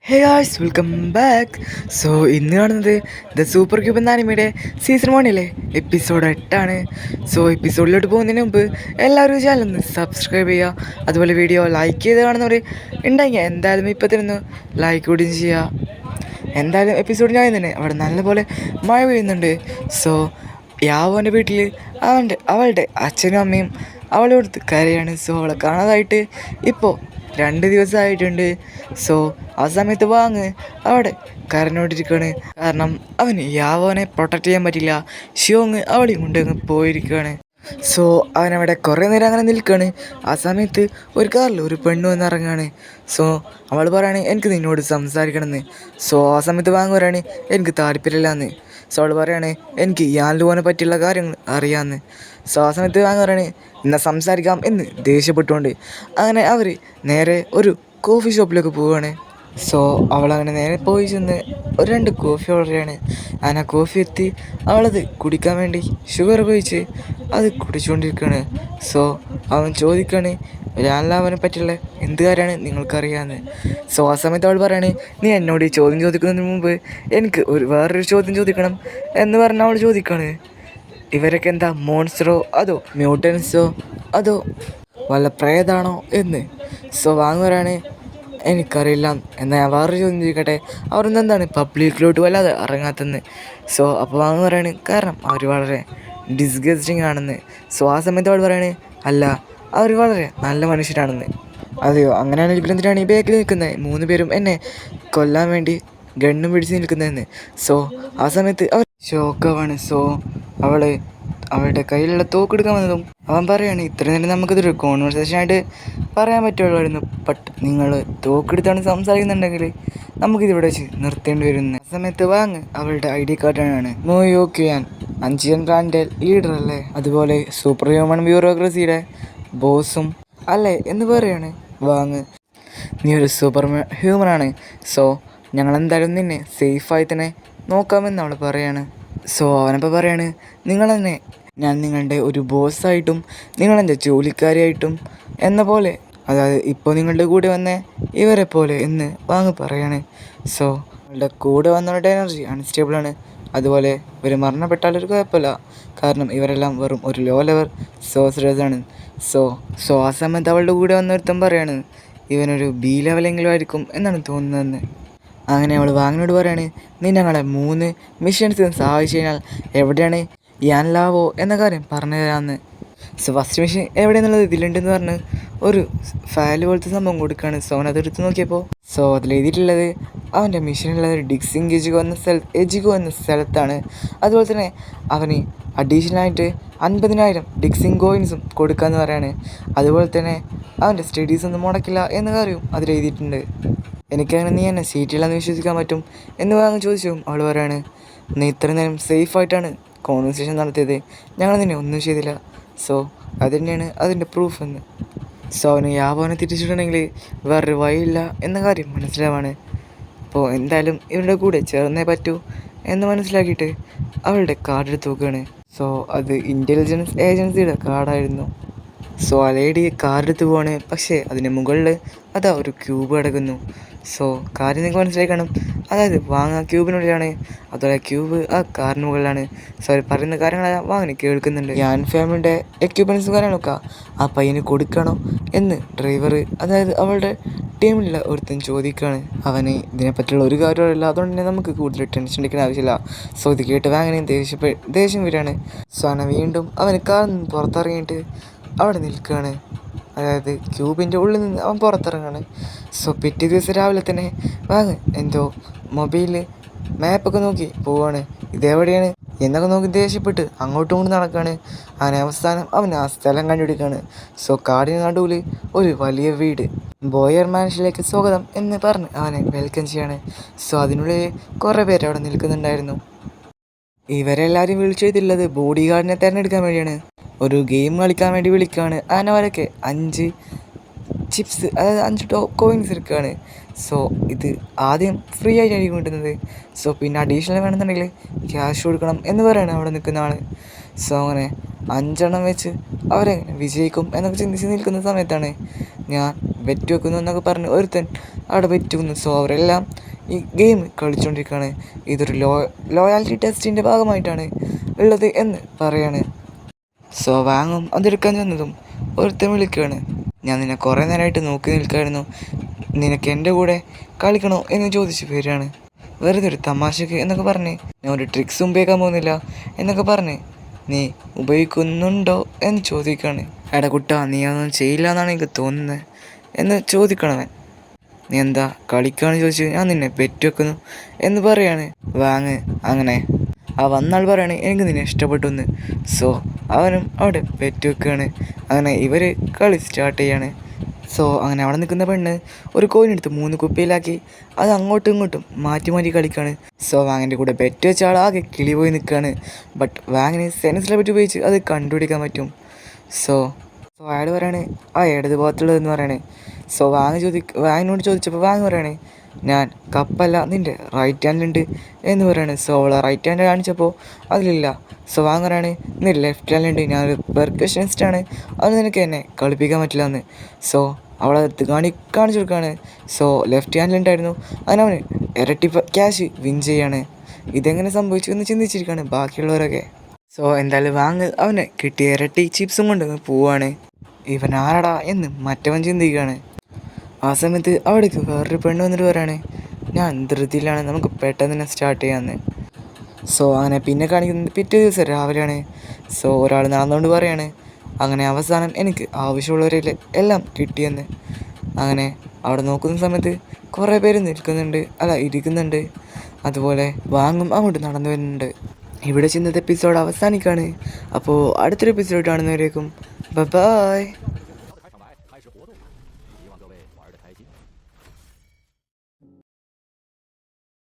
Hey guys, welcome back. So ഇന്ന് കാണുന്നത് the super cube എന്ന ആനിമയുടെ സീസൺ 1 എപ്പിസോഡ് 8 സോ എപ്പിസോഡിലോട്ട് പോകുന്നതിന് മുമ്പ് എല്ലാവരും ചാനലൊന്ന് സബ്സ്ക്രൈബ് ചെയ്യുക. അതുപോലെ വീഡിയോ ലൈക്ക് ചെയ്ത് കാണുന്നവർ ഉണ്ടെങ്കിൽ എന്തായാലും ഇപ്പോൾ തന്നെ ലൈക്ക് കൂടി ചെയ്യുക. എന്തായാലും എപ്പിസോഡിനായി തന്നെ അവിടെ നല്ലപോലെ മഴ പെയ്യുന്നുണ്ട്. സോ യാവോൻ്റെ വീട്ടിൽ അവളുടെ അച്ഛനും അമ്മയും അവളോട് കരയാണ്. സോ അവളെ കാണാതായിട്ട് ഇപ്പോൾ 2 ദിവസമായിട്ടുണ്ട്. സോ ആ സമയത്ത് അവിടെ കരഞ്ഞോണ്ടിരിക്കുകയാണ്. കാരണം അവന് യാവോനെ പ്രൊട്ടക്റ്റ് ചെയ്യാൻ പറ്റില്ല. ഷിയോങ് അവളെയും കൊണ്ട് അങ്ങ് പോയിരിക്കുകയാണ്. സോ അവനവിടെ കുറേ നേരം അങ്ങനെ നിൽക്കുകയാണ്. ആ സമയത്ത് ഒരു കാറിൽ ഒരു പെണ്ണ് വന്ന് ഇറങ്ങുകയാണ്. സോ അവൾ പറയാണ് എനിക്ക് നിന്നോട് സംസാരിക്കണമെന്ന്. സോ ആ സമയത്ത് പറയാണ് എനിക്ക് താല്പര്യമില്ലാന്ന്. സോ അവൾ പറയാണ് എനിക്ക് യാൻലുവിനെ പറ്റിയുള്ള കാര്യങ്ങൾ അറിയാമെന്ന്. സോ ആ സമയത്ത് പറയാണ് എന്നാൽ സംസാരിക്കാം എന്ന് ദേഷ്യപ്പെട്ടുകൊണ്ട് അങ്ങനെ അവർ നേരെ ഒരു കോഫി ഷോപ്പിലേക്ക് പോവുകയാണ്. സോ അവളങ്ങനെ നേരെ പോയി ചെന്ന് ഒരു 2 കോഫി ഓർഡർ ചെയ്യാണ്. അങ്ങനെ ആ കോഫി എത്തി അവളത് കുടിക്കാൻ വേണ്ടി ഷുഗർ ഉപയോഗിച്ച് അത് കുടിച്ചുകൊണ്ടിരിക്കുകയാണ്. സോ അവൻ ചോദിക്കുകയാണ് ലാൻലാവനെ പറ്റിയുള്ള എന്ത് കാര്യമാണ് നിങ്ങൾക്കറിയാമെന്ന്. സോ ആ സമയത്ത് അവൾ പറയാണ് നീ എന്നോട് ഈ ചോദ്യം ചോദിക്കുന്നതിന് മുമ്പ് എനിക്ക് വേറൊരു ചോദ്യം ചോദിക്കണം എന്ന് പറഞ്ഞ് അവൾ ചോദിക്കുകയാണ് ഇവരൊക്കെ എന്താ മോൺസ്റ്ററോ അതോ മ്യൂട്ടൻസോ അതോ വല്ല പ്രേതാണോ എന്ന്. സോ പറയാണ് എനിക്കറിയില്ല. എന്നാൽ ഞാൻ വേറൊരു ചോദ്യം ചോദിക്കട്ടെ, അവർ എന്താണ് പബ്ലിക്കിലോട്ട് വല്ലാതെ ഇറങ്ങാത്തെന്ന്. സോ അപ്പോൾ പറയാണ് കാരണം അവർ വളരെ ഡിസ്ഗസ്റ്റിംഗ് ആണെന്ന്. സോ ആ സമയത്ത് അവൾ പറയാണ് അല്ല, അവർ വളരെ നല്ല മനുഷ്യരാണെന്ന്. അതെയോ, അങ്ങനെയാണെങ്കിൽ പിന്നെ എന്തിനാണ് ഈ ബാക്കിൽ നിൽക്കുന്നത് 3 പേരും എന്നെ കൊല്ലാൻ വേണ്ടി ഗണ്ണും പിടിച്ച് നിൽക്കുന്നതെന്ന്. സോ ആ സമയത്ത് അവർ ഷോക്കാവാണ്. സോ അവളുടെ കയ്യിലുള്ള തോക്കെടുക്കാൻ വന്നതും അവൻ പറയാണ് ഇത്ര നേരം നമുക്കിതൊരു കോൺവെർസേഷനായിട്ട് പറയാൻ പറ്റുള്ളായിരുന്നു. ബട്ട് നിങ്ങൾ തോക്കെടുത്താണ് സംസാരിക്കുന്നുണ്ടെങ്കിൽ നമുക്കിതിവിടെ വെച്ച് നിർത്തേണ്ടി വരുന്നത്. ആ സമയത്ത് അവളുടെ ID കാർഡാണ് മോയോ ക്യാൻ, അഞ്ചിയൻ ബ്രാൻഡ് ലീഡർ അല്ലേ, അതുപോലെ സൂപ്പർ ഹ്യൂമൻ ബ്യൂറോക്രസിയുടെ ബോസും അല്ലേ എന്ന് പറയാണ് നീ ഒരു സൂപ്പർ ഹ്യൂമനാണ്. സോ ഞങ്ങളെന്തായാലും നിന്നെ സേഫായി തന്നെ നോക്കാമെന്ന് അവൾ പറയാണ്. സോ അവനപ്പോൾ പറയാണ് ഞാൻ നിങ്ങളുടെ ഒരു ബോസായിട്ടും നിങ്ങളെൻ്റെ ജോലിക്കാരിയായിട്ടും എന്ന പോലെ, അതായത് ഇപ്പോൾ നിങ്ങളുടെ കൂടെ വന്ന ഇവരെ പോലെ എന്ന് പറയാണ്. സോ നിങ്ങളുടെ കൂടെ വന്നവരുടെ എനർജി അൺസ്റ്റേബിളാണ്. അതുപോലെ ഇവർ മരണപ്പെട്ടാലൊരു കുഴപ്പമില്ല, കാരണം ഇവരെല്ലാം വെറും ഒരു ലോ ലെവൽ സോഴ്സറേഴ്സാണ്. സോ ആ സമയത്ത് അവളുടെ കൂടെ വന്നൊരുത്തം പറയാണ് ഇവനൊരു B ലെവലെങ്കിലും ആയിരിക്കും എന്നാണ് തോന്നുന്നതെന്ന്. അങ്ങനെ അവൾ വാങ്ങിനോട് പറയാണ് നീ ഞങ്ങളെ 3 മിഷൻസ് സഹായിച്ചു കഴിഞ്ഞാൽ എവിടെയാണ് യാൻലാവോ എന്ന കാര്യം പറഞ്ഞു തരാമെന്ന്. സോ ഫസ്റ്റ് മിഷൻ എവിടെയെന്നുള്ളത് ഇതിലുണ്ടെന്ന് പറഞ്ഞ് ഒരു ഫയൽ പോലത്തെ സംഭവം കൊടുക്കുകയാണ്. സോ അവൻ അതെടുത്ത് നോക്കിയപ്പോൾ അതിൽ എഴുതിയിട്ടുള്ളത് അവൻ്റെ മിഷനുള്ളത് ഡിക്സിങ് എജിഗോ എന്ന സ്ഥലത്താണ്. അതുപോലെ തന്നെ അവന് അഡീഷണലായിട്ട് 50,000 ഡിക്സിങ് കോയിൻസും കൊടുക്കാമെന്ന് പറയാണ്. അതുപോലെ തന്നെ അവൻ്റെ സ്റ്റഡീസൊന്നും മുടക്കില്ല എന്ന കാര്യവും അതിലെഴുതിയിട്ടുണ്ട്. എനിക്കങ്ങനെ നീ എന്നെ സീറ്റില്ലാന്ന് വിശ്വസിക്കാൻ പറ്റും എന്ന് ചോദിച്ചു. അവൾ പറയാണ് നീ ഇത്ര നേരം സേഫായിട്ടാണ് കോൺവെർസേഷൻ നടത്തിയത്, ഞങ്ങൾ നിന്നെ ഒന്നും ചെയ്തില്ല. സോ അത് തന്നെയാണ് അതിൻ്റെ പ്രൂഫ് എന്ന്. സോ അവന് യാവോനെ തിരിച്ചിട്ടുണ്ടെങ്കിൽ വേറൊരു വഴിയില്ല എന്ന കാര്യം മനസ്സിലാവാണ്. അപ്പോൾ എന്തായാലും ഇവരുടെ കൂടെ ചേർന്നേ പറ്റൂ എന്ന് മനസ്സിലാക്കിയിട്ട് അവളുടെ കാർഡ് എടുത്ത് നോക്കുകയാണ്. സോ അത് ഇൻ്റലിജൻസ് ഏജൻസിയുടെ കാർഡായിരുന്നു. സോ ആ ലേഡി കാർഡ് എടുത്ത് പോവാണ്. പക്ഷേ അതിന് മുകളിൽ അതാ ഒരു ക്യൂബ് കിടക്കുന്നു. സോ കാര്യം നിങ്ങൾക്ക് മനസ്സിലായി കാണും, അതായത് ക്യൂബിനുള്ളിലാണ്, അതുപോലെ ക്യൂബ് ആ കാറിന് മുകളിലാണ്. സോ അവർ പറയുന്ന കാര്യങ്ങൾ കേൾക്കുന്നുണ്ട്. ഞാൻ ഫാമിലിയുടെ എക്യുപ്മെൻറ്റ്സും കാര്യങ്ങളൊക്കെ ആ പയ്യന് കൊടുക്കണോ എന്ന് ഡ്രൈവർ, അതായത് അവളുടെ ടീമിലുള്ള ഒരുത്തൻ ചോദിക്കുകയാണ്. അവന് ഇതിനെപ്പറ്റിയുള്ള ഒരു കാര്യമില്ല, അതുകൊണ്ട് തന്നെ നമുക്ക് കൂടുതൽ ടെൻഷൻ എടുക്കേണ്ട ആവശ്യമില്ല. സോ ഇത് കേട്ട് ദേഷ്യം വരികയാണ്. സോ അവനെ വീണ്ടും അവന് കാറിൽ നിന്ന് പുറത്തിറങ്ങിയിട്ട് അവിടെ നിൽക്കുകയാണ്. അതായത് ക്യൂബിൻ്റെ ഉള്ളിൽ നിന്ന് അവൻ പുറത്തിറങ്ങുകയാണ്. സോ പിറ്റേ ദിവസം രാവിലെ തന്നെ എന്തോ മൊബൈലിൽ മാപ്പൊക്കെ നോക്കി പോവാണ്, ഇതെവിടെയാണ് എന്നൊക്കെ നോക്കി ദേഷ്യപ്പെട്ട് അങ്ങോട്ടും ഇങ്ങോട്ടും നടക്കുകയാണ്. അങ്ങനെ അവസാനം അവൻ ആ സ്ഥലം കണ്ടുപിടിക്കുകയാണ്. സോ കാടിന് നടുവിൽ ഒരു വലിയ വീട്, ബോയർ മാൻഷനിലേക്ക് സ്വാഗതം എന്ന് പറഞ്ഞ് അവനെ വെൽക്കം ചെയ്യാണ്. സോ അതിനുള്ളിൽ കുറേ പേര് അവിടെ നിൽക്കുന്നുണ്ടായിരുന്നു. ഇവരെല്ലാവരും വിളിച്ചെഴുതിയുള്ളത് ബോഡി ഗാർഡിനെ തിരഞ്ഞെടുക്കാൻ വേണ്ടിയാണ്, ഒരു ഗെയിം കളിക്കാൻ വേണ്ടി വിളിക്കുകയാണ്. അങ്ങനെ അവരൊക്കെ 5 ചിപ്സ്, അതായത് 5 കോയിൻസ് എടുക്കുകയാണ്. സോ ഇത് ആദ്യം ഫ്രീ ആയിട്ടായിരിക്കും കിട്ടുന്നത്. സോ പിന്നെ അഡീഷണൽ വേണമെന്നുണ്ടെങ്കിൽ ക്യാഷ് കൊടുക്കണം എന്ന് പറയാണ് അവിടെ നിൽക്കുന്ന ആൾ. സോ അങ്ങനെ 5 വെച്ച് അവരെങ്ങനെ വിജയിക്കും എന്നൊക്കെ ചിന്തിച്ച് നിൽക്കുന്ന സമയത്താണ് ഞാൻ ബെറ്റ് വെക്കുന്നു എന്നൊക്കെ പറഞ്ഞ് ഒരുത്തൻ അവിടെ ബെറ്റ് വെക്കുന്നു. സോ അവരെല്ലാം ഈ ഗെയിം കളിച്ചുകൊണ്ടിരിക്കുകയാണ്. ഇതൊരു ലോയാലിറ്റി ടെസ്റ്റിൻ്റെ ഭാഗമായിട്ടാണ് ഉള്ളത് എന്ന് പറയാണ്. സോ വാങ്ങും അതെടുക്കാൻ ചെന്നതും ഒരുത്തൻ വിളിക്കുകയാണ്. ഞാൻ നിന്നെ കുറേ നേരമായിട്ട് നോക്കി നിൽക്കുകയായിരുന്നു, നിനക്ക് എൻ്റെ കൂടെ കളിക്കണോ എന്ന് ചോദിച്ച് വരികയാണ്. വെറുതെ ഒരു തമാശക്ക് എന്നൊക്കെ പറഞ്ഞ് ഞാൻ ഒരു ട്രിക്സും ഉപയോഗിക്കാൻ പോകുന്നില്ല എന്നൊക്കെ പറഞ്ഞ് നീ ഉപയോഗിക്കുന്നുണ്ടോ എന്ന് ചോദിക്കുകയാണ്. എടാ കുട്ടാ, നീ അതൊന്നും ചെയ്യില്ല എന്നാണ് എനിക്ക് തോന്നുന്നത് എന്ന് ചോദിക്കണവൻ. നീ എന്താ കളിക്കുകയാണെന്ന് ചോദിച്ചു ഞാൻ നിന്നെ ബെറ്റ് വെക്കുന്നു എന്ന് പറയാണ് വാങ്ങ്. അങ്ങനെ ആ വന്നാൾ പറയാണ് എനിക്ക് നിന്നെ ഇഷ്ടപ്പെട്ടു എന്ന്. സോ അവനും അവിടെ ബെറ്റ് വെക്കുകയാണ്. അങ്ങനെ ഇവർ കളി സ്റ്റാർട്ട് ചെയ്യാണ്. സോ അങ്ങനെ അവിടെ നിൽക്കുന്ന പെണ്ണ് ഒരു കോയിൻ എടുത്ത് 3 കുപ്പിയിലാക്കി അത് അങ്ങോട്ടും ഇങ്ങോട്ടും മാറ്റി മാറ്റി കളിക്കുകയാണ്. സോ വാങ്ങിൻ്റെ കൂടെ ബെറ്റ് വെച്ച ആൾ ആകെ കിളി പോയി നിൽക്കുകയാണ്. ബട്ട് വാങ്ങിന് സെൻസിലെ പറ്റി ഉപയോഗിച്ച് അത് കണ്ടുപിടിക്കാൻ പറ്റും. സോ അയാൾ പറയാണ് ആ ഇടത് ഭാഗത്തുള്ളതെന്ന് പറയണേ. സോ വാങ്ങിനോട് ചോദിച്ചപ്പോൾ വാങ്ങി പറയണേ ഞാൻ കപ്പല്ല നിൻ്റെ റൈറ്റ് ഹാൻഡിലുണ്ട് എന്ന് പറയാണ്. സോ അവളെ റൈറ്റ് ഹാൻഡ് കാണിച്ചപ്പോൾ അതിലില്ല. സോ വാങ്ങി പറയാണ് നീ ലെഫ്റ്റ് ഹാൻഡിലുണ്ട്, ഞാനൊരു പെർക്കഷനിസ്റ്റാണ്, അത് നിനക്ക് എന്നെ കളിപ്പിക്കാൻ പറ്റില്ല എന്ന്. സോ അവളത് കാണിച്ചു കൊടുക്കുകയാണ്. സോ ലെഫ്റ്റ് ഹാൻഡിലുണ്ടായിരുന്നു, അതിനവന് ഇരട്ടി ക്യാഷ് വിൻ ചെയ്യാണ്. ഇതെങ്ങനെ സംഭവിച്ചു എന്ന് ചിന്തിച്ചിരിക്കുകയാണ് ബാക്കിയുള്ളവരൊക്കെ. സോ എന്തായാലും വാങ്ങ് അവന് കിട്ടിയ ഇരട്ടി ചിപ്സും കൊണ്ട് പോവാണ്. ഇവൻ ആരടാ എന്ന് മറ്റവൻ ചിന്തിക്കുകയാണ്. ആ സമയത്ത് അവിടേക്ക് വേറൊരു പെണ്ണ് വന്നിട്ട് പറയാണ് ഞാൻ ധൃതിയിലാണ്, നമുക്ക് പെട്ടെന്ന് തന്നെ സ്റ്റാർട്ട് ചെയ്യാമെന്ന്. സോ അങ്ങനെ പിന്നെ കാണിക്കുന്നത് പിറ്റേ ദിവസം രാവിലെയാണ്. സോ ഒരാൾ നടന്നുകൊണ്ട് പറയാണ് അങ്ങനെ അവസാനം എനിക്ക് ആവശ്യമുള്ളവരെ എല്ലാം കിട്ടിയെന്ന്. അങ്ങനെ അവിടെ നോക്കുന്ന സമയത്ത് കുറേ പേര് ഇരിക്കുന്നുണ്ട്. അതുപോലെ വാങ്ങും അങ്ങോട്ട് നടന്നു വരുന്നുണ്ട്. ഇവിടെ ചെന്നത് എപ്പിസോഡ് അവസാനിക്കുകയാണ്. അപ്പോൾ അടുത്തൊരു എപ്പിസോഡ് കാണുന്നവരേക്കും ബൈ.